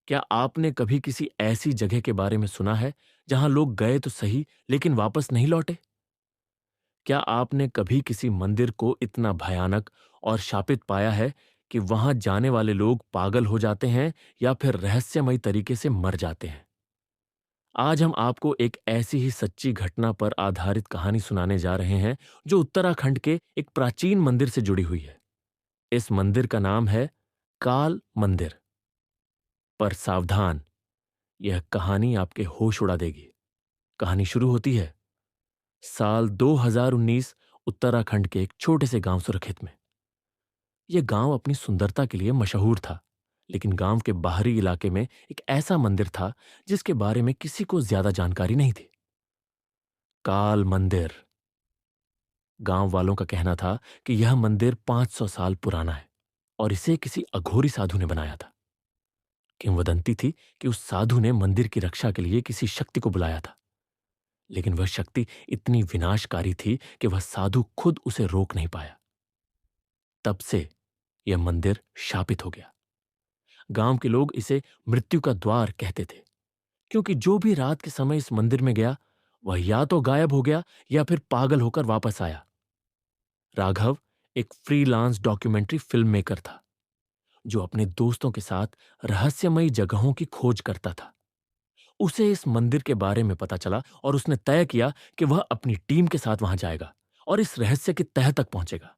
क्या आपने कभी किसी ऐसी जगह के बारे में सुना है जहां लोग गए तो सही लेकिन वापस नहीं लौटे? क्या आपने कभी किसी मंदिर को इतना भयानक और शापित पाया है कि वहां जाने वाले लोग पागल हो जाते हैं या फिर रहस्यमयी तरीके से मर जाते हैं? आज हम आपको एक ऐसी ही सच्ची घटना पर आधारित कहानी सुनाने जा रहे हैं जो उत्तराखंड के एक प्राचीन मंदिर से जुड़ी हुई है। इस मंदिर का नाम है काल मंदिर। पर सावधान, यह कहानी आपके होश उड़ा देगी। कहानी शुरू होती है साल 2019 उत्तराखंड के एक छोटे से गांव सुरखित में। यह गांव अपनी सुंदरता के लिए मशहूर था, लेकिन गांव के बाहरी इलाके में एक ऐसा मंदिर था जिसके बारे में किसी को ज्यादा जानकारी नहीं थी। काल मंदिर। गांव वालों का कहना था कि यह मंदिर 500 साल पुराना है और इसे किसी अघोरी साधु ने बनाया था। किंवदंती थी कि उस साधु ने मंदिर की रक्षा के लिए किसी शक्ति को बुलाया था, लेकिन वह शक्ति इतनी विनाशकारी थी कि वह साधु खुद उसे रोक नहीं पाया। तब से यह मंदिर शापित हो गया। गांव के लोग इसे मृत्यु का द्वार कहते थे, क्योंकि जो भी रात के समय इस मंदिर में गया वह या तो गायब हो गया या फिर पागल होकर वापस आया। राघव एक फ्रीलांस डॉक्यूमेंट्री फिल्म मेकर था जो अपने दोस्तों के साथ रहस्यमयी जगहों की खोज करता था। उसे इस मंदिर के बारे में पता चला और उसने तय किया कि वह अपनी टीम के साथ वहां जाएगा और इस रहस्य की तह तक पहुंचेगा।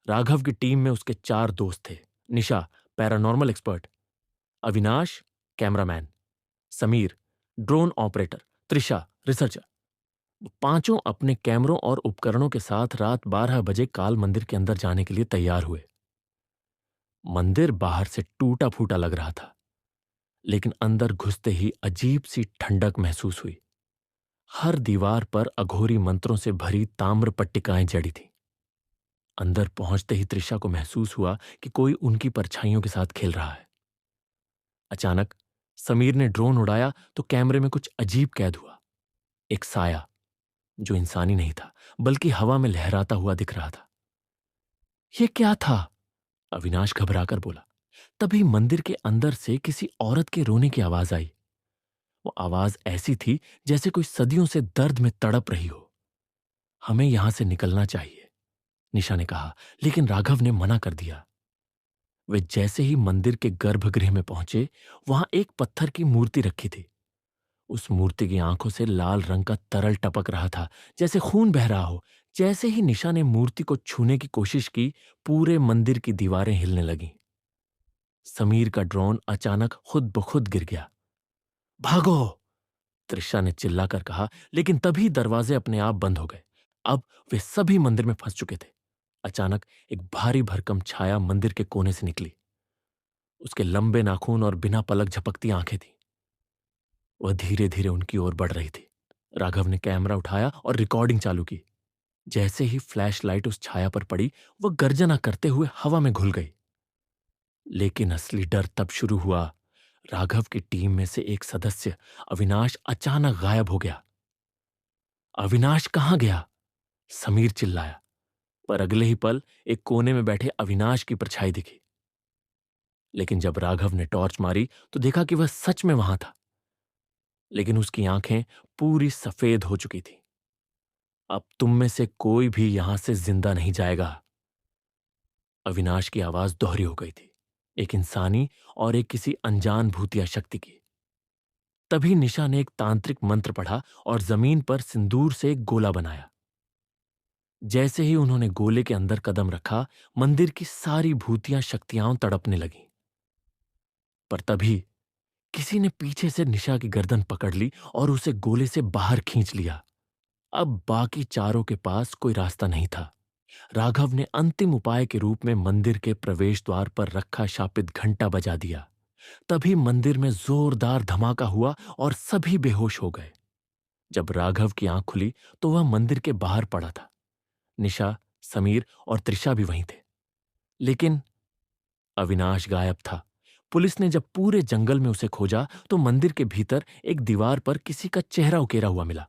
राघव की टीम में उसके 4 दोस्त थे। Nisha, paranormal expert; Avinash, cameraman; Sameer, drone operator; Trisha, researcher. पांचों अपने कैमरों और उपकरणों के साथ रात 12 बजे काल मंदिर के अंदर जाने के लिए तैयार हुए। मंदिर बाहर से टूटा फूटा लग रहा था, लेकिन अंदर घुसते ही अजीब सी ठंडक महसूस हुई। हर दीवार पर अघोरी मंत्रों से भरी ताम्र पट्टिकाएं जड़ी थीं। अंदर पहुंचते ही त्रिशा को महसूस हुआ कि कोई उनकी परछाइयों के साथ खेल रहा है। अचानक समीर ने ड्रोन उड़ाया तो कैमरे में कुछ अजीब कैद हुआ। एक साया जो इंसानी नहीं था बल्कि हवा में लहराता हुआ दिख रहा था। यह क्या था? अविनाश घबराकर बोला। तभी मंदिर के अंदर से किसी औरत के रोने की आवाज आई। वो आवाज ऐसी थी जैसे कोई सदियों से दर्द में तड़प रही हो। हमें यहां से निकलना चाहिए, निशा ने कहा, लेकिन राघव ने मना कर दिया। वे जैसे ही मंदिर के गर्भगृह में पहुंचे, वहां एक पत्थर की मूर्ति रखी थी। उस मूर्ति की आंखों से लाल रंग का तरल टपक रहा था, जैसे खून बह रहा हो। जैसे ही निशा ने मूर्ति को छूने की कोशिश की, पूरे मंदिर की दीवारें हिलने लगीं। समीर का ड्रोन अचानक खुद ब खुद गिर गया। भागो! त्रिशा ने चिल्लाकर कहा, लेकिन तभी दरवाजे अपने आप बंद हो गए। अब वे सभी मंदिर में फंस चुके थे। अचानक एक भारी भरकम छाया मंदिर के कोने से निकली। उसके लंबे नाखून और बिना पलक झपकती आंखें थीं। वह धीरे धीरे उनकी ओर बढ़ रही थी। राघव ने कैमरा उठाया और रिकॉर्डिंग चालू की। जैसे ही फ्लैशलाइट उस छाया पर पड़ी, वह गर्जना करते हुए हवा में घुल गई। लेकिन असली डर तब शुरू हुआ। राघव की टीम में से एक सदस्य अविनाश अचानक गायब हो गया। अविनाश कहाँ गया? समीर चिल्लाया। पर अगले ही पल एक कोने में बैठे अविनाश की परछाई दिखी। लेकिन जब राघव ने टॉर्च मारी तो देखा कि वह सच में वहां था, लेकिन उसकी आंखें पूरी सफेद हो चुकी थी। अब तुम में से कोई भी यहां से जिंदा नहीं जाएगा। अविनाश की आवाज दोहरी हो गई थी, एक इंसानी और एक किसी अनजान भूतिया शक्ति की। तभी निशा ने एक तांत्रिक मंत्र पढ़ा और जमीन पर सिंदूर से एक गोला बनाया। जैसे ही उन्होंने गोले के अंदर कदम रखा, मंदिर की सारी भूतियां शक्तियां तड़पने लगीं। पर तभी किसी ने पीछे से निशा की गर्दन पकड़ ली और उसे गोले से बाहर खींच लिया। अब बाकी चारों के पास कोई रास्ता नहीं था। राघव ने अंतिम उपाय के रूप में मंदिर के प्रवेश द्वार पर रखा शापित घंटा बजा दिया। तभी मंदिर में जोरदार धमाका हुआ और सभी बेहोश हो गए। जब राघव की आंख खुली तो वह मंदिर के बाहर पड़ा था। निशा, समीर और त्रिशा भी वहीं थे, लेकिन अविनाश गायब था। पुलिस ने जब पूरे जंगल में उसे खोजा तो मंदिर के भीतर एक दीवार पर किसी का चेहरा उकेरा हुआ मिला।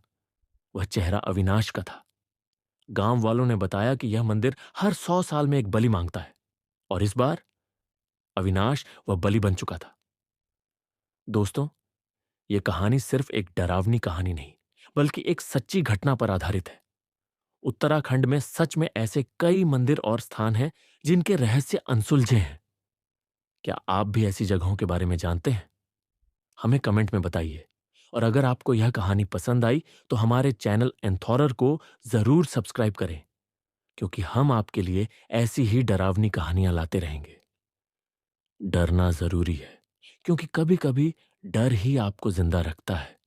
वह चेहरा अविनाश का था। गांव वालों ने बताया कि यह मंदिर हर 100 साल में एक बलि मांगता है, और इस बार अविनाश वह बलि बन चुका था। दोस्तों, यह कहानी सिर्फ एक डरावनी कहानी नहीं, बल्कि एक सच्ची घटना पर आधारित है। उत्तराखंड में सच में ऐसे कई मंदिर और स्थान हैं जिनके रहस्य अनसुलझे हैं। क्या आप भी ऐसी जगहों के बारे में जानते हैं? हमें कमेंट में बताइए। और अगर आपको यह कहानी पसंद आई तो हमारे चैनल एंथॉरर को जरूर सब्सक्राइब करें, क्योंकि हम आपके लिए ऐसी ही डरावनी कहानियां लाते रहेंगे। डरना जरूरी है, क्योंकि कभी कभी डर ही आपको जिंदा रखता है।